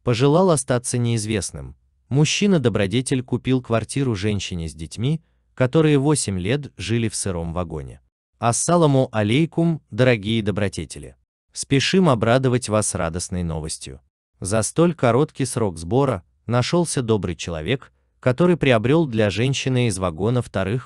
пожелал остаться неизвестным. Мужчина-добродетель купил квартиру женщине с детьми, которые 8 лет жили в сыром вагоне. Ассаламу алейкум, дорогие добродетели! Спешим обрадовать вас радостной новостью. За столь короткий срок сбора нашелся добрый человек, который приобрел для женщины из вагона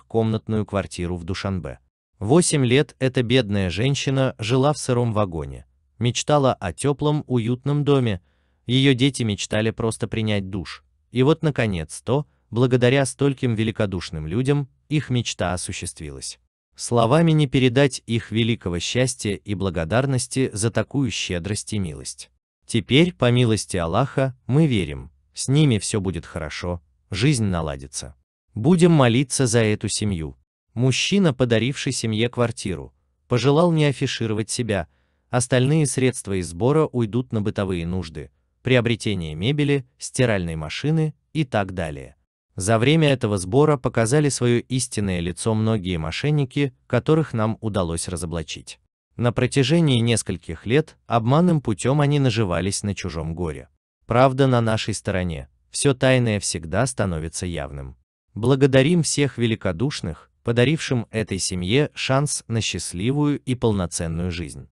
комнатную квартиру в Душанбе. 8 лет эта бедная женщина жила в сыром вагоне, мечтала о теплом, уютном доме, ее дети мечтали просто принять душ. И вот наконец-то, благодаря стольким великодушным людям, их мечта осуществилась. Словами не передать их великого счастья и благодарности за такую щедрость и милость. Теперь, по милости Аллаха, мы верим, с ними все будет хорошо, жизнь наладится. Будем молиться за эту семью. Мужчина, подаривший семье квартиру, пожелал не афишировать себя, остальные средства из сбора уйдут на бытовые нужды, приобретение мебели, стиральной машины и так далее. За время этого сбора показали свое истинное лицо многие мошенники, которых нам удалось разоблачить. На протяжении нескольких лет обманным путем они наживались на чужом горе. Правда на нашей стороне, все тайное всегда становится явным. Благодарим всех великодушных, подарившим этой семье шанс на счастливую и полноценную жизнь.